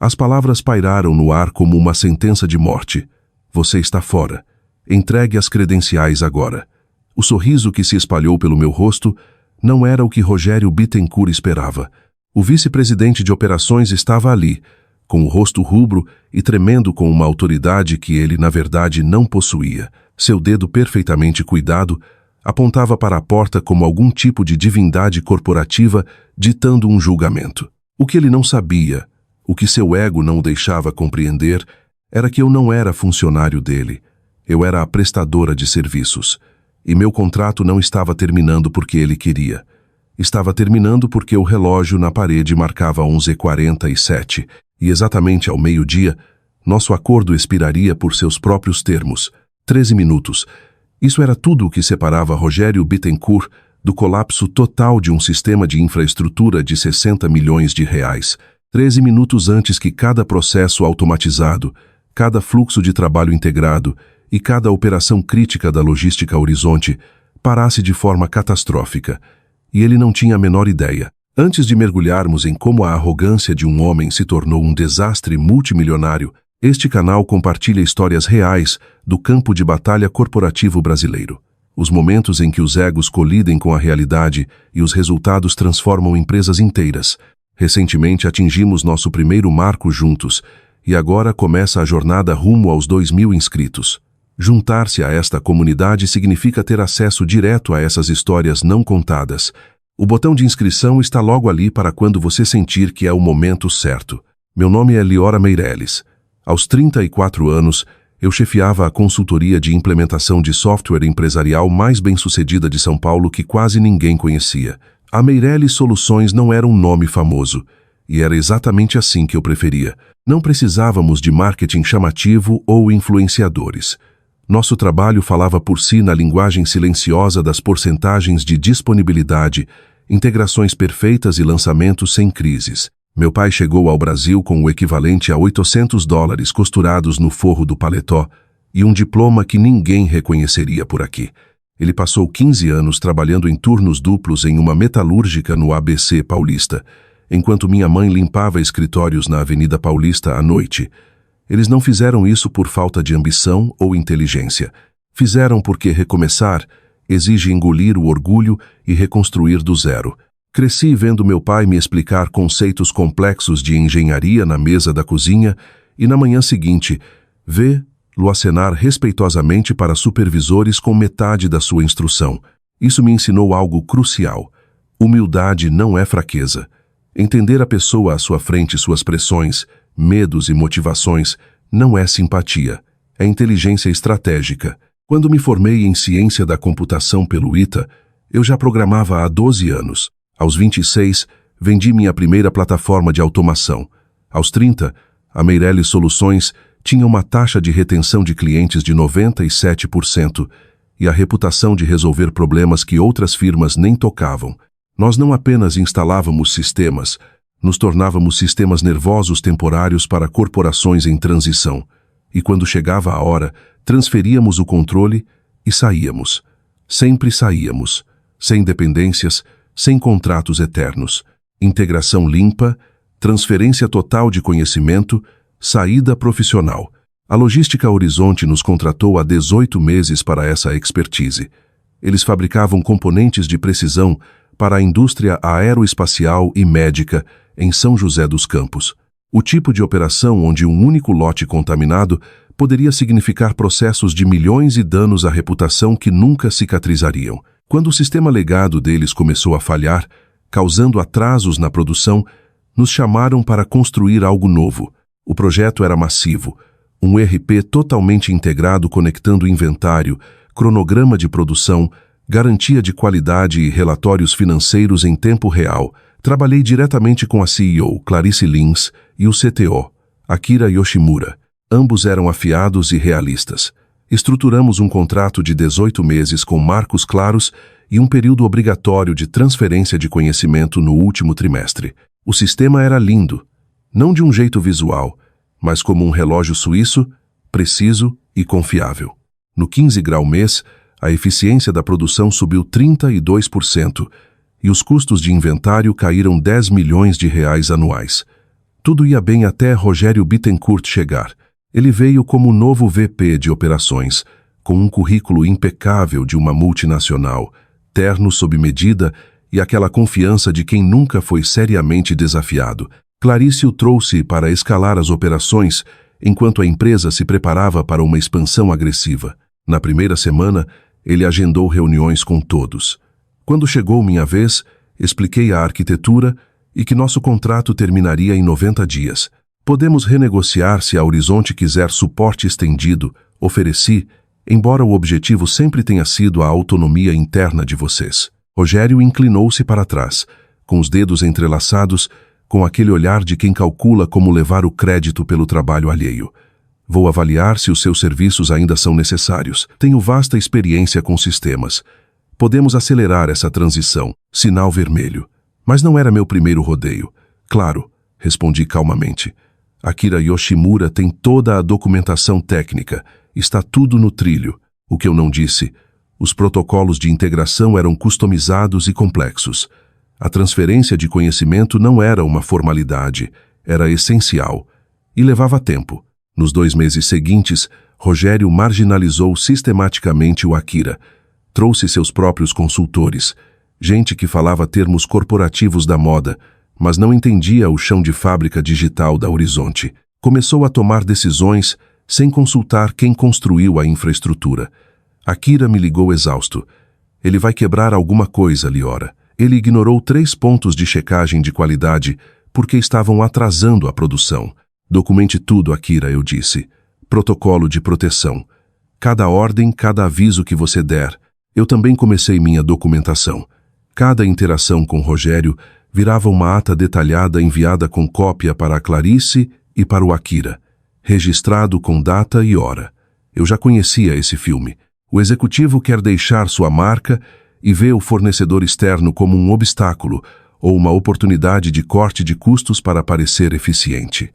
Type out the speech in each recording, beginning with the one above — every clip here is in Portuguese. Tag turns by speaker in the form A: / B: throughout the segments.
A: As palavras pairaram no ar como uma sentença de morte. Você está fora. Entregue as credenciais agora. O sorriso que se espalhou pelo meu rosto não era o que Rogério Bittencourt esperava. O vice-presidente de operações estava ali, com o rosto rubro e tremendo com uma autoridade que ele, na verdade, não possuía. Seu dedo perfeitamente cuidado apontava para a porta como algum tipo de divindade corporativa ditando um julgamento. O que ele não sabia, o que seu ego não o deixava compreender, era que eu não era funcionário dele. Eu era a prestadora de serviços. E meu contrato não estava terminando porque ele queria. Estava terminando porque o relógio na parede marcava 11h47, e exatamente ao meio-dia, nosso acordo expiraria por seus próprios termos. 13 minutos. Isso era tudo o que separava Rogério Bittencourt do colapso total de um sistema de infraestrutura de 60 milhões de reais. 13 minutos antes que cada processo automatizado, cada fluxo de trabalho integrado e cada operação crítica da logística Horizonte parasse de forma catastrófica. E ele não tinha a menor ideia. Antes de mergulharmos em como a arrogância de um homem se tornou um desastre multimilionário, este canal compartilha histórias reais do campo de batalha corporativo brasileiro. Os momentos em que os egos colidem com a realidade e os resultados transformam empresas inteiras. Recentemente atingimos nosso primeiro marco juntos e agora começa a jornada rumo aos 2.000 inscritos. Juntar-se a esta comunidade significa ter acesso direto a essas histórias não contadas. O botão de inscrição está logo ali para quando você sentir que é o momento certo. Meu nome é Liora Meirelles. Aos 34 anos, eu chefiava a consultoria de implementação de software empresarial mais bem-sucedida de São Paulo que quase ninguém conhecia. A Meirelles Soluções não era um nome famoso, e era exatamente assim que eu preferia. Não precisávamos de marketing chamativo ou influenciadores. Nosso trabalho falava por si na linguagem silenciosa das porcentagens de disponibilidade, integrações perfeitas e lançamentos sem crises. Meu pai chegou ao Brasil com o equivalente a $800 costurados no forro do paletó e um diploma que ninguém reconheceria por aqui. Ele passou 15 anos trabalhando em turnos duplos em uma metalúrgica no ABC Paulista, enquanto minha mãe limpava escritórios na Avenida Paulista à noite. Eles não fizeram isso por falta de ambição ou inteligência. Fizeram porque recomeçar exige engolir o orgulho e reconstruir do zero. Cresci vendo meu pai me explicar conceitos complexos de engenharia na mesa da cozinha e na manhã seguinte, vê-lo acenar respeitosamente para supervisores com metade da sua instrução. Isso me ensinou algo crucial. Humildade não é fraqueza. Entender a pessoa à sua frente, suas pressões, medos e motivações, não é simpatia, é inteligência estratégica. Quando me formei em ciência da computação pelo ITA, eu já programava há 12 anos. Aos 26, vendi minha primeira plataforma de automação. Aos 30, a Meirelles Soluções tinha uma taxa de retenção de clientes de 97% e a reputação de resolver problemas que outras firmas nem tocavam. Nós não apenas instalávamos sistemas, nos tornávamos sistemas nervosos temporários para corporações em transição. E quando chegava a hora, transferíamos o controle e saíamos. Sempre saíamos. Sem dependências, sem contratos eternos. Integração limpa, transferência total de conhecimento, saída profissional. A Logística Horizonte nos contratou há 18 meses para essa expertise. Eles fabricavam componentes de precisão para a indústria aeroespacial e médica em São José dos Campos. O tipo de operação onde um único lote contaminado poderia significar processos de milhões e danos à reputação que nunca cicatrizariam. Quando o sistema legado deles começou a falhar, causando atrasos na produção, nos chamaram para construir algo novo. O projeto era massivo, um ERP totalmente integrado conectando inventário, cronograma de produção, garantia de qualidade e relatórios financeiros em tempo real. Trabalhei diretamente com a CEO, Clarice Lins, e o CTO, Akira Yoshimura. Ambos eram afiados e realistas. Estruturamos um contrato de 18 meses com marcos claros e um período obrigatório de transferência de conhecimento no último trimestre. O sistema era lindo, não de um jeito visual, mas como um relógio suíço, preciso e confiável. No 15 grau mês, a eficiência da produção subiu 32% e os custos de inventário caíram 10 milhões de reais anuais. Tudo ia bem até Rogério Bittencourt chegar. Ele veio como novo VP de operações, com um currículo impecável de uma multinacional, terno sob medida e aquela confiança de quem nunca foi seriamente desafiado. Clarice o trouxe para escalar as operações, enquanto a empresa se preparava para uma expansão agressiva. Na primeira semana, ele agendou reuniões com todos. Quando chegou minha vez, expliquei a arquitetura e que nosso contrato terminaria em 90 dias. Podemos renegociar se a Horizonte quiser suporte estendido, ofereci, embora o objetivo sempre tenha sido a autonomia interna de vocês. Rogério inclinou-se para trás, com os dedos entrelaçados, com aquele olhar de quem calcula como levar o crédito pelo trabalho alheio. Vou avaliar se os seus serviços ainda são necessários. Tenho vasta experiência com sistemas. Podemos acelerar essa transição. Sinal vermelho. Mas não era meu primeiro rodeio. Claro, respondi calmamente. Akira Yoshimura tem toda a documentação técnica. Está tudo no trilho. O que eu não disse. Os protocolos de integração eram customizados e complexos. A transferência de conhecimento não era uma formalidade, era essencial. E levava tempo. Nos 2 meses seguintes, Rogério marginalizou sistematicamente o Akira. Trouxe seus próprios consultores, gente que falava termos corporativos da moda, mas não entendia o chão de fábrica digital da Horizonte. Começou a tomar decisões sem consultar quem construiu a infraestrutura. Akira me ligou exausto. Ele vai quebrar alguma coisa, Liora. Ele ignorou 3 pontos de checagem de qualidade porque estavam atrasando a produção. Documente tudo, Akira, eu disse. Protocolo de proteção. Cada ordem, cada aviso que você der. Eu também comecei minha documentação. Cada interação com Rogério virava uma ata detalhada enviada com cópia para a Clarice e para o Akira, registrado com data e hora. Eu já conhecia esse filme. O executivo quer deixar sua marca e vê o fornecedor externo como um obstáculo ou uma oportunidade de corte de custos para parecer eficiente.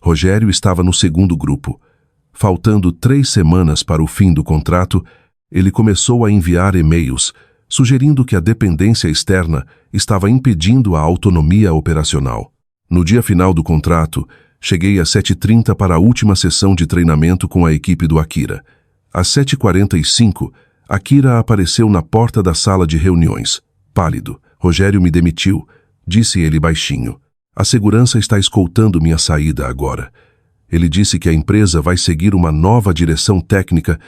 A: Rogério estava no segundo grupo. Faltando 3 semanas para o fim do contrato, ele começou a enviar e-mails, sugerindo que a dependência externa estava impedindo a autonomia operacional. No dia final do contrato, cheguei às 7h30 para a última sessão de treinamento com a equipe do Akira. Às 7h45, Akira apareceu na porta da sala de reuniões. Pálido. Rogério me demitiu, disse ele baixinho. A segurança está escoltando minha saída agora. Ele disse que a empresa vai seguir uma nova direção técnica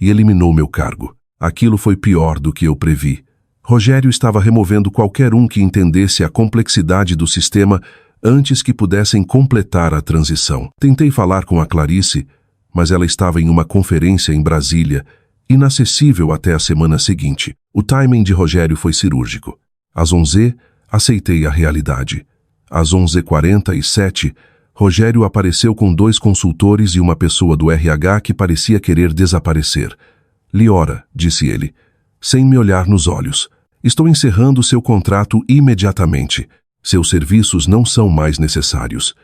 A: e eliminou meu cargo. Aquilo foi pior do que eu previ. Rogério estava removendo qualquer um que entendesse a complexidade do sistema antes que pudessem completar a transição. Tentei falar com a Clarice, mas ela estava em uma conferência em Brasília, inacessível até a semana seguinte. O timing de Rogério foi cirúrgico. Às 11h, aceitei a realidade. Às 11h47, Rogério apareceu com 2 consultores e uma pessoa do RH que parecia querer desaparecer. Liora, disse ele, sem me olhar nos olhos. Estou encerrando seu contrato imediatamente. Seus serviços não são mais necessários.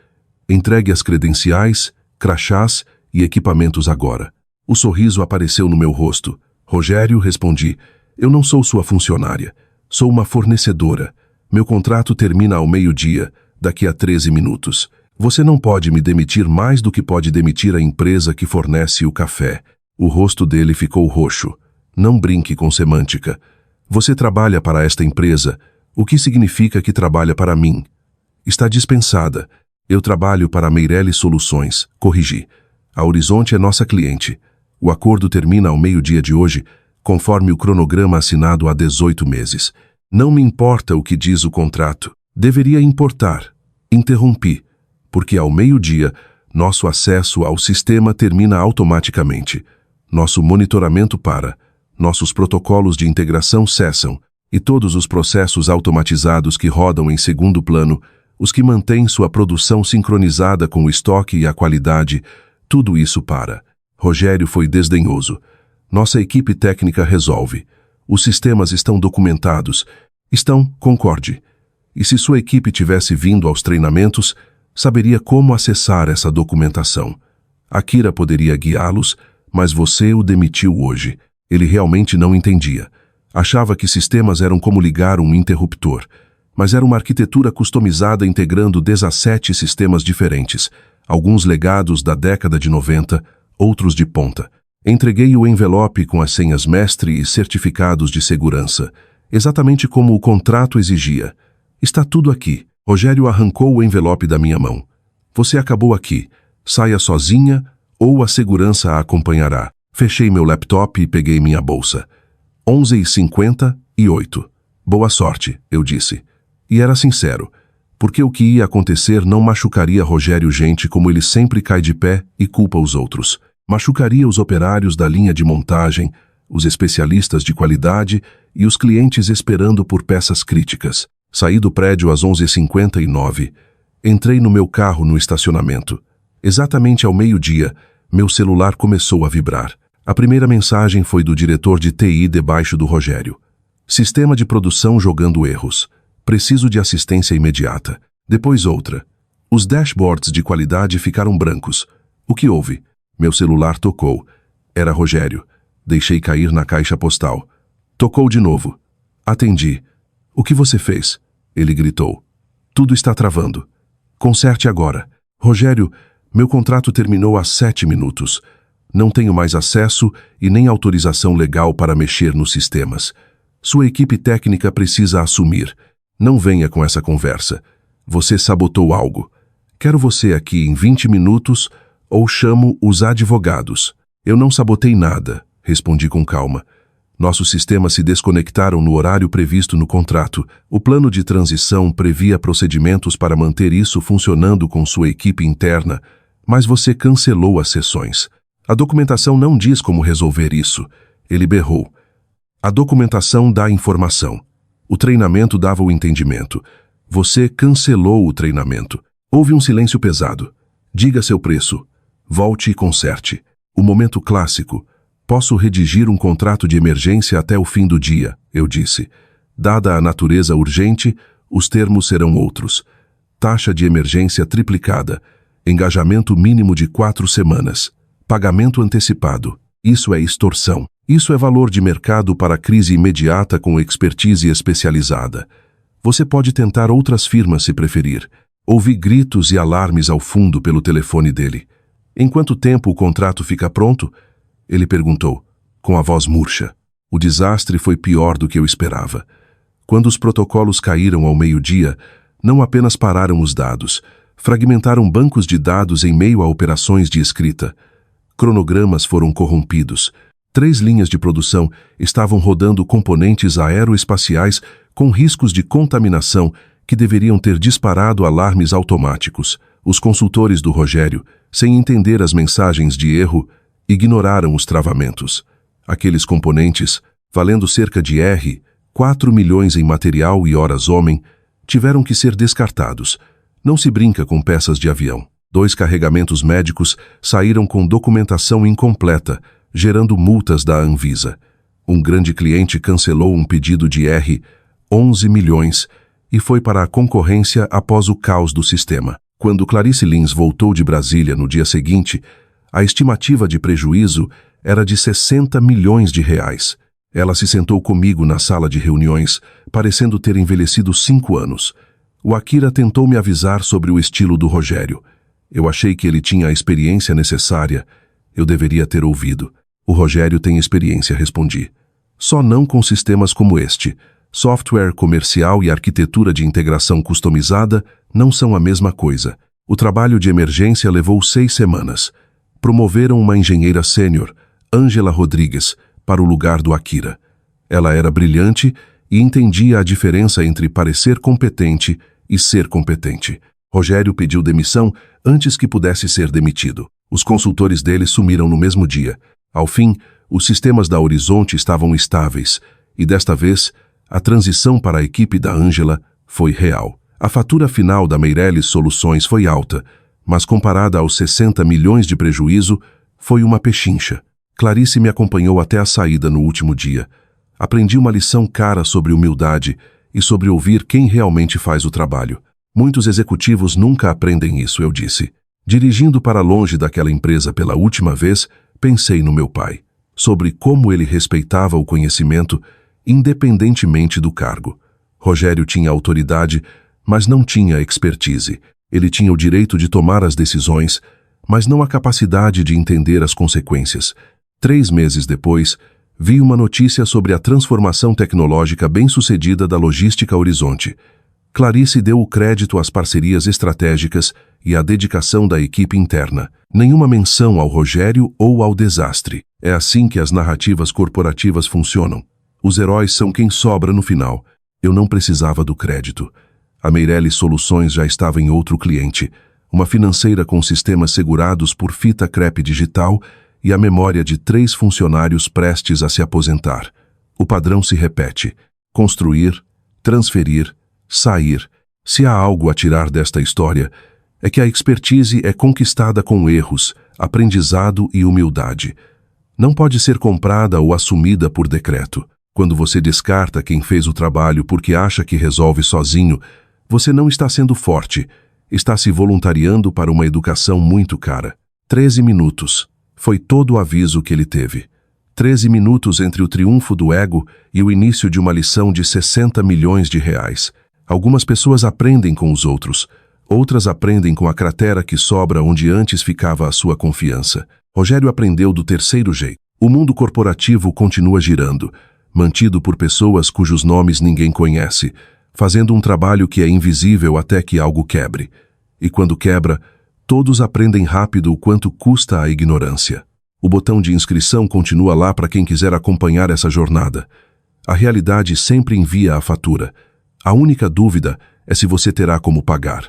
A: Entregue as credenciais, crachás e equipamentos agora. O sorriso apareceu no meu rosto. Rogério, respondi, eu não sou sua funcionária. Sou uma fornecedora. Meu contrato termina ao meio-dia, daqui a 13 minutos. Você não pode me demitir mais do que pode demitir a empresa que fornece o café. O rosto dele ficou roxo. Não brinque com semântica. Você trabalha para esta empresa, o que significa que trabalha para mim. Está dispensada. Eu trabalho para a Meirelles Soluções. Corrigi. A Horizonte é nossa cliente. O acordo termina ao meio-dia de hoje, conforme o cronograma assinado há 18 meses. Não me importa o que diz o contrato. Deveria importar. Interrompi, porque ao meio-dia, nosso acesso ao sistema termina automaticamente. Nosso monitoramento para, nossos protocolos de integração cessam, e todos os processos automatizados que rodam em segundo plano, os que mantêm sua produção sincronizada com o estoque e a qualidade, tudo isso para. Rogério foi desdenhoso. Nossa equipe técnica resolve. Os sistemas estão documentados. Estão, concorde. E se sua equipe tivesse vindo aos treinamentos, saberia como acessar essa documentação. Akira poderia guiá-los, mas você o demitiu hoje. Ele realmente não entendia. Achava que sistemas eram como ligar um interruptor. mas era uma arquitetura customizada integrando 17 sistemas diferentes, alguns legados da década de 90, outros de ponta. Entreguei o envelope com as senhas mestre e certificados de segurança, exatamente como o contrato exigia. Está tudo aqui. Rogério arrancou o envelope da minha mão. Você acabou aqui. Saia sozinha ou a segurança a acompanhará. Fechei meu laptop e peguei minha bolsa. 11h58. Boa sorte, eu disse. E era sincero, porque o que ia acontecer não machucaria Rogério gente como ele sempre cai de pé e culpa os outros. Machucaria os operários da linha de montagem, os especialistas de qualidade e os clientes esperando por peças críticas. Saí do prédio às 11h59. Entrei no meu carro no estacionamento. Exatamente ao meio-dia, meu celular começou a vibrar. A primeira mensagem foi do diretor de TI debaixo do Rogério. Sistema de produção jogando erros. Preciso de assistência imediata. Depois outra. Os dashboards de qualidade ficaram brancos. O que houve? Meu celular tocou. Era Rogério. Deixei cair na caixa postal. Tocou de novo. Atendi. O que você fez? Ele gritou. Tudo está travando. Conserte agora. Rogério, meu contrato terminou há 7 minutos. Não tenho mais acesso e nem autorização legal para mexer nos sistemas. Sua equipe técnica precisa assumir. Não venha com essa conversa. Você sabotou algo. Quero você aqui em 20 minutos ou chamo os advogados. Eu não sabotei nada, respondi com calma. Nossos sistemas se desconectaram no horário previsto no contrato. O plano de transição previa procedimentos para manter isso funcionando com sua equipe interna, mas você cancelou as sessões. A documentação não diz como resolver isso. Ele berrou. A documentação dá informação. O treinamento dava o entendimento. Você cancelou o treinamento. Houve um silêncio pesado. Diga seu preço. Volte e conserte. O momento clássico. Posso redigir um contrato de emergência até o fim do dia, eu disse. Dada a natureza urgente, os termos serão outros. Taxa de emergência triplicada. Engajamento mínimo de 4 semanas. Pagamento antecipado. Isso é extorsão. Isso é valor de mercado para crise imediata com expertise especializada. Você pode tentar outras firmas se preferir. Ouvi gritos e alarmes ao fundo pelo telefone dele. Em quanto tempo o contrato fica pronto? Ele perguntou, com a voz murcha. O desastre foi pior do que eu esperava. Quando os protocolos caíram ao meio-dia, não apenas pararam os dados, fragmentaram bancos de dados em meio a operações de escrita. Cronogramas foram corrompidos. 3 linhas de produção estavam rodando componentes aeroespaciais com riscos de contaminação que deveriam ter disparado alarmes automáticos. Os consultores do Rogério, sem entender as mensagens de erro, ignoraram os travamentos. Aqueles componentes, valendo cerca de 4 milhões em material e horas-homem, tiveram que ser descartados. Não se brinca com peças de avião. 2 carregamentos médicos saíram com documentação incompleta, gerando multas da Anvisa. Um grande cliente cancelou um pedido de 11 milhões e foi para a concorrência após o caos do sistema. Quando Clarice Lins voltou de Brasília no dia seguinte, a estimativa de prejuízo era de 60 milhões de reais. Ela se sentou comigo na sala de reuniões, parecendo ter envelhecido 5 anos. O Akira tentou me avisar sobre o estilo do Rogério. Eu achei que ele tinha a experiência necessária. Eu deveria ter ouvido. O Rogério tem experiência, respondi. Só não com sistemas como este. Software comercial e arquitetura de integração customizada não são a mesma coisa. O trabalho de emergência levou 6 semanas. Promoveram uma engenheira sênior, Ângela Rodrigues, para o lugar do Akira. Ela era brilhante e entendia a diferença entre parecer competente e ser competente. Rogério pediu demissão antes que pudesse ser demitido. Os consultores dele sumiram no mesmo dia. Ao fim, os sistemas da Horizonte estavam estáveis e, desta vez, a transição para a equipe da Ângela foi real. A fatura final da Meirelles Soluções foi alta, mas comparada aos 60 milhões de prejuízo, foi uma pechincha. Clarice me acompanhou até a saída no último dia. Aprendi uma lição cara sobre humildade e sobre ouvir quem realmente faz o trabalho. Muitos executivos nunca aprendem isso, eu disse. Dirigindo para longe daquela empresa pela última vez, pensei no meu pai, sobre como ele respeitava o conhecimento, independentemente do cargo. Rogério tinha autoridade, mas não tinha expertise. Ele tinha o direito de tomar as decisões, mas não a capacidade de entender as consequências. 3 meses depois, vi uma notícia sobre a transformação tecnológica bem-sucedida da Logística Horizonte. Clarice deu o crédito às parcerias estratégicas e à dedicação da equipe interna. Nenhuma menção ao Rogério ou ao desastre. É assim que as narrativas corporativas funcionam. Os heróis são quem sobra no final. Eu não precisava do crédito. A Meirelles Soluções já estava em outro cliente, uma financeira com sistemas segurados por fita crepe digital e a memória de 3 funcionários prestes a se aposentar. O padrão se repete: construir, transferir, sair. Se há algo a tirar desta história, é que a expertise é conquistada com erros, aprendizado e humildade. Não pode ser comprada ou assumida por decreto. Quando você descarta quem fez o trabalho porque acha que resolve sozinho, você não está sendo forte, está se voluntariando para uma educação muito cara. 13 minutos. Foi todo o aviso que ele teve. 13 minutos entre o triunfo do ego e o início de uma lição de 60 milhões de reais. Algumas pessoas aprendem com os outros, outras aprendem com a cratera que sobra onde antes ficava a sua confiança. Rogério aprendeu do terceiro jeito. O mundo corporativo continua girando, mantido por pessoas cujos nomes ninguém conhece, fazendo um trabalho que é invisível até que algo quebre. E quando quebra, todos aprendem rápido o quanto custa a ignorância. O botão de inscrição continua lá para quem quiser acompanhar essa jornada. A realidade sempre envia a fatura. A única dúvida é se você terá como pagar.